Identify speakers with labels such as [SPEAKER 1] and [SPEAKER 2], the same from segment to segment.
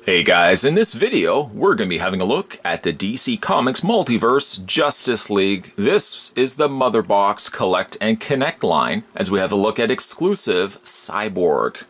[SPEAKER 1] Hey guys, in this video, we're going to be having a look at the DC Comics Multiverse Justice League. This is the Motherbox Collect and Connect line, as we have a look at exclusive Cyborg.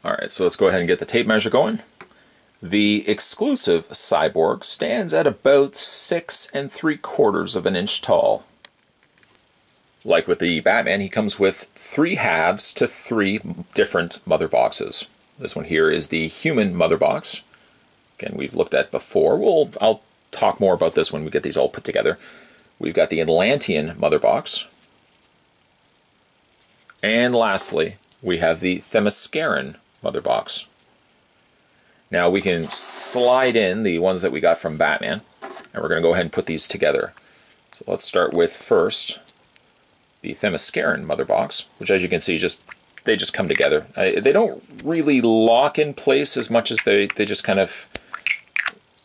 [SPEAKER 1] Alright, so let's go ahead and get the tape measure going. The exclusive Cyborg stands at about 6 3/4 of an inch tall. Like with the Batman, he comes with 3 halves to 3 different mother boxes. This one here is the human mother box. Again, we've looked at before. I'll talk more about this when we get these all put together. We've got the Atlantean mother box. And lastly, we have the Themysciran mother box. Now we can slide in the ones that we got from Batman, and we're going to go ahead and put these together. So let's start with first the Themysciran mother box, which, as you can see, they just come together. They don't really lock in place as much as they just kind of,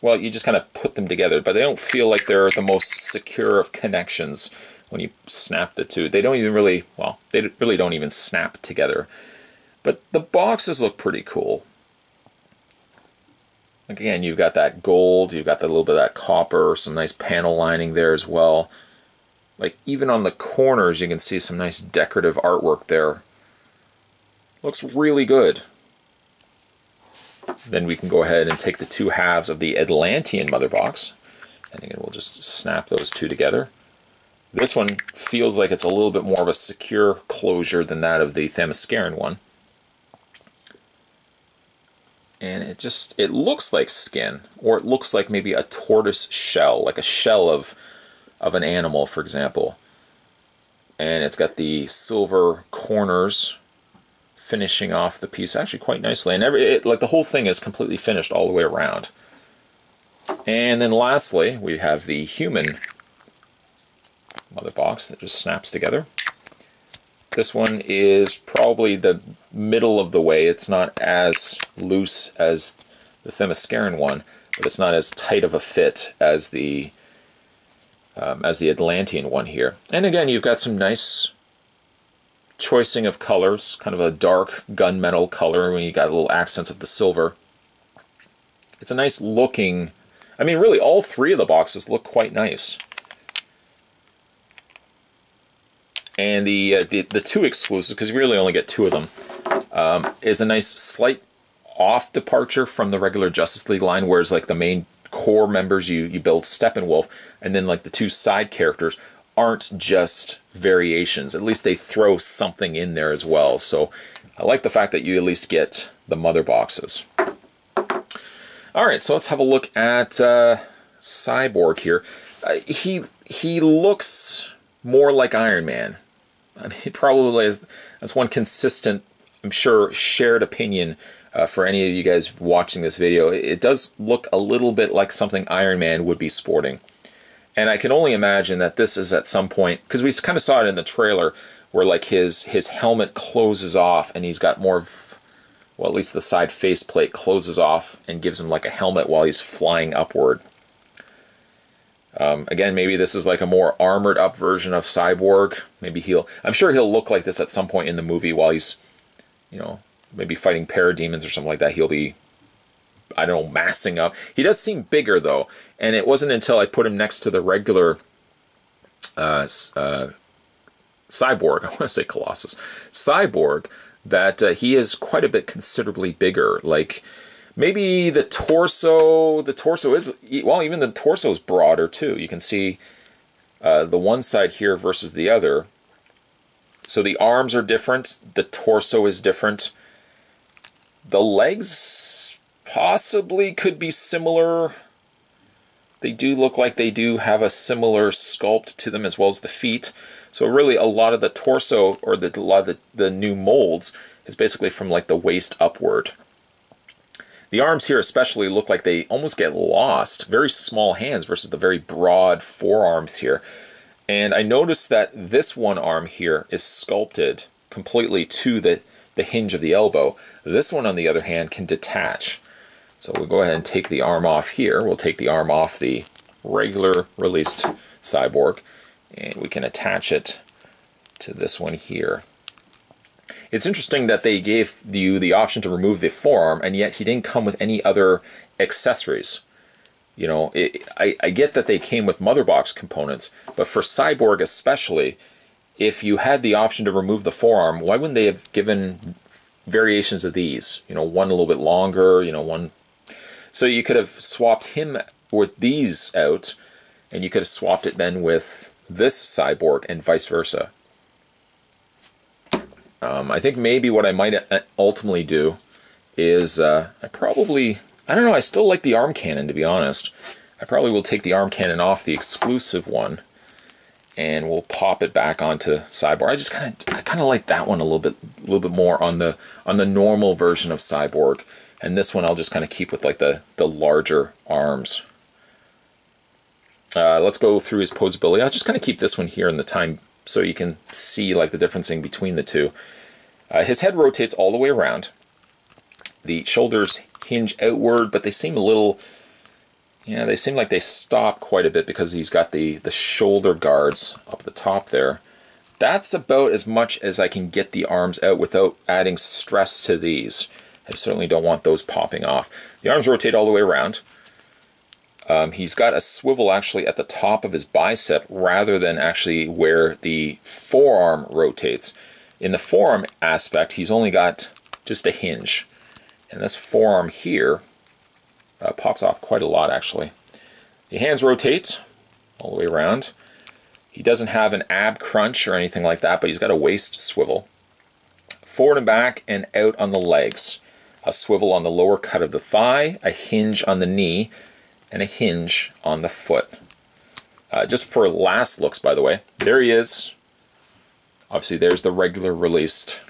[SPEAKER 1] well, you just kind of put them together, but they don't feel like they're the most secure of connections when you snap the two. They don't even really, well, they really don't even snap together. But the boxes look pretty cool. Again, you've got that gold, you've got a little bit of that copper, some nice panel lining there as well. Like, even on the corners, you can see some nice decorative artwork there. Looks really good. Then we can go ahead and take the 2 halves of the Atlantean mother box, and again, we'll just snap those two together. This one feels like it's a little bit more of a secure closure than that of the Themysciran one. And it looks like skin, or it looks like maybe a tortoise shell, like a shell of an animal, for example. And it's got the silver corners finishing off the piece actually quite nicely. And like the whole thing is completely finished all the way around. And then lastly, we have the human mother box that just snaps together. This one is probably the middle of the way. It's not as loose as the Themysciran one, but it's not as tight of a fit as the Atlantean one here. And again, you've got some nice choicing of colors, kind of a dark gunmetal color when you got little accents of the silver. It's a nice looking, I mean, really all 3 of the boxes look quite nice. And the 2 exclusives, because you really only get 2 of them, is a nice slight off departure from the regular Justice League line, whereas like the main core members you build Steppenwolf, and then like the 2 side characters aren't just variations. At least they throw something in there as well. So I like the fact that you at least get the mother boxes. Alright, so let's have a look at Cyborg here. He looks more like Iron Man. I mean, probably that's one consistent, I'm sure, shared opinion for any of you guys watching this video. It does look a little bit like something Iron Man would be sporting. And I can only imagine that this is at some point, because we kind of saw it in the trailer, where like his helmet closes off and he's got more of, well, at least the side faceplate closes off and gives him like a helmet while he's flying upward. Again, maybe this is like a more armored up version of Cyborg. Maybe I'm sure he'll look like this at some point in the movie while he's, you know, maybe fighting parademons or something like that. He'll be, I don't know, massing up. He does seem bigger though, and it wasn't until I put him next to the regular Cyborg, I want to say Colossus, Cyborg, that he is quite a bit considerably bigger. Like, maybe the torso is, well, even the torso is broader too. You can see the one side here versus the other. So the arms are different, the torso is different. The legs possibly could be similar. They do look like they do have a similar sculpt to them, as well as the feet. So really a lot of the torso, or a lot of the new molds, is basically from like the waist upward. The arms here especially look like they almost get lost. Very small hands versus the very broad forearms here. And I noticed that this one arm here is sculpted completely to the hinge of the elbow. This one, on the other hand, can detach. So we'll go ahead and take the arm off here. We'll take the arm off the regular released Cyborg, and we can attach it to this one here. It's interesting that they gave you the option to remove the forearm, and yet he didn't come with any other accessories. You know, I get that they came with Motherbox components, but for Cyborg especially, if you had the option to remove the forearm, why wouldn't they have given variations of these? You know, one a little bit longer, you know, one... So you could have swapped him with these out, and you could have swapped it then with this Cyborg and vice versa. I think maybe what I might ultimately do is I don't know, I still like the arm cannon, to be honest. I probably will take the arm cannon off the exclusive one, and we'll pop it back onto Cyborg. I kind of like that one a little bit more on the normal version of Cyborg, and this one I'll just kind of keep with like the larger arms. Let's go through his posability. I'll just kind of keep this one here in the time so you can see like the difference between the two. His head rotates all the way around. The shoulders hinge outward, but they seem a little, yeah, they seem like they stop quite a bit because he's got the shoulder guards up the top there. That's about as much as I can get the arms out without adding stress to these. I certainly don't want those popping off. The arms rotate all the way around. He's got a swivel actually at the top of his bicep rather than actually where the forearm rotates. In the forearm aspect, he's only got just a hinge. And this forearm here pops off quite a lot, actually. The hands rotate all the way around. He doesn't have an ab crunch or anything like that, but he's got a waist swivel. Forward and back and out on the legs. A swivel on the lower cut of the thigh, a hinge on the knee, and a hinge on the foot. Just for last looks, by the way, there he is. Obviously, there's the regular released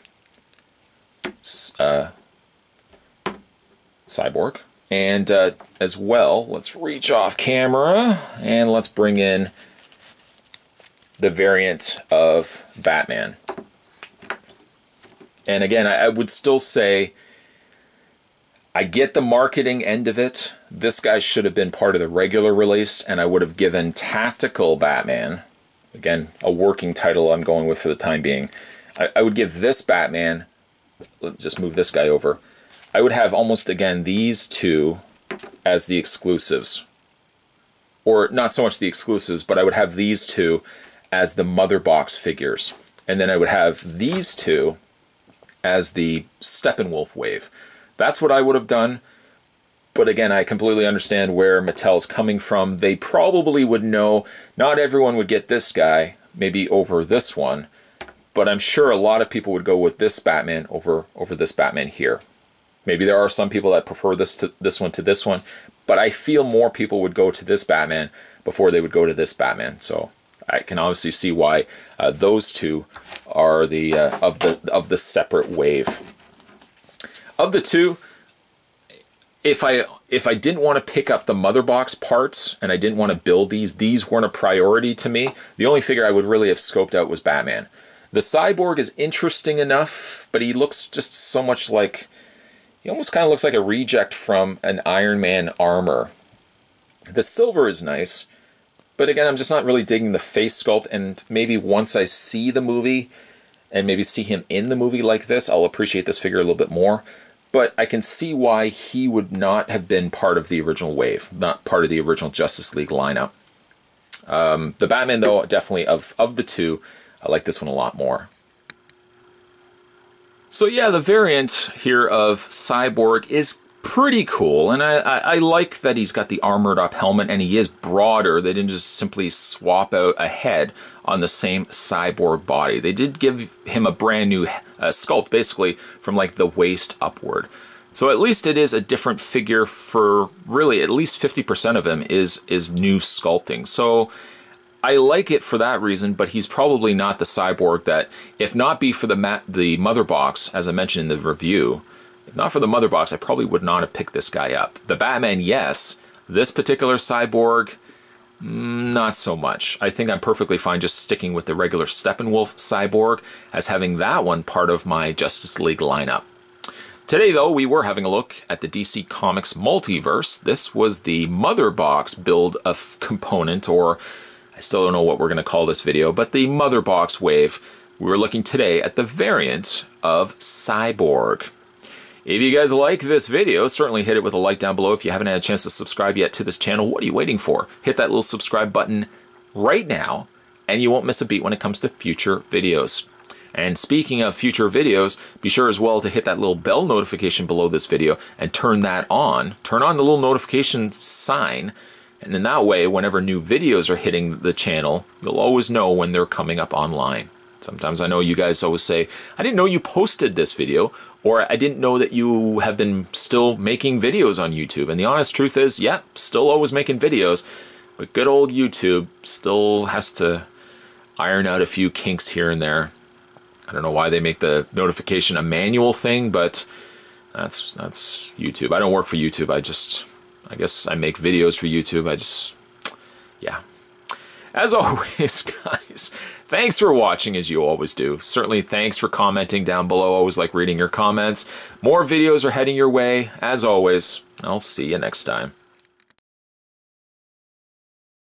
[SPEAKER 1] Cyborg. And as well, let's reach off camera and let's bring in the variant of Batman. And again, I would still say, I get the marketing end of it. This guy should have been part of the regular release, and I would have given Tactical Batman, again, a working title I'm going with for the time being. I would give this Batman, let's just move this guy over, I would have almost, again, these two as the exclusives. Or not so much the exclusives, but I would have these two as the Motherbox figures. And then I would have these two as the Steppenwolf wave. That's what I would have done. But again, I completely understand where Mattel's coming from. They probably would know not everyone would get this guy, maybe over this one, but I'm sure a lot of people would go with this Batman over this Batman here. Maybe there are some people that prefer this one to this one, but I feel more people would go to this Batman before they would go to this Batman. So I can obviously see why those two are the of the separate wave. Of the two, if I didn't want to pick up the Motherbox parts and I didn't want to build these weren't a priority to me. The only figure I would really have scoped out was Batman. The Cyborg is interesting enough, but he looks just so much like, he almost kind of looks like a reject from an Iron Man armor. The silver is nice, but again, I'm just not really digging the face sculpt, and maybe once I see the movie and maybe see him in the movie like this, I'll appreciate this figure a little bit more. But I can see why he would not have been part of the original wave, not part of the original Justice League lineup. The Batman, though, definitely of the two, I like this one a lot more. So yeah, the variant here of Cyborg is pretty cool, and I like that he's got the armored up helmet and he is broader. They didn't just simply swap out a head on the same Cyborg body. They did give him a brand new sculpt, basically from like the waist upward. So at least it is a different figure. For really at least 50% of him is new sculpting. So I like it for that reason, but he's probably not the Cyborg that, if not be for the Motherbox, as I mentioned in the review, if not for the Motherbox, I probably would not have picked this guy up. The Batman, yes. This particular Cyborg, Not so much. I think I'm perfectly fine just sticking with the regular Steppenwolf Cyborg as having that one part of my Justice League lineup. Today, though, we were having a look at the DC Comics Multiverse. This was the Motherbox build of component, or I still don't know what we're going to call this video, but the Motherbox wave. We were looking today at the variant of Cyborg. If you guys like this video, certainly hit it with a like down below. If you haven't had a chance to subscribe yet to this channel, what are you waiting for? Hit that little subscribe button right now, and you won't miss a beat when it comes to future videos. And speaking of future videos, be sure as well to hit that little bell notification below this video and turn that on. Turn on the little notification sign, and in that way, whenever new videos are hitting the channel, you'll always know when they're coming up online. Sometimes I know you guys always say, I didn't know you posted this video, or I didn't know that you have been still making videos on YouTube. And the honest truth is, yeah, still always making videos, but good old YouTube still has to iron out a few kinks here and there. I don't know why they make the notification a manual thing, but that's YouTube. I don't work for YouTube. I guess I make videos for YouTube. Yeah. As always, guys, thanks for watching as you always do. Certainly thanks for commenting down below. I always like reading your comments. More videos are heading your way. As always, I'll see you next time.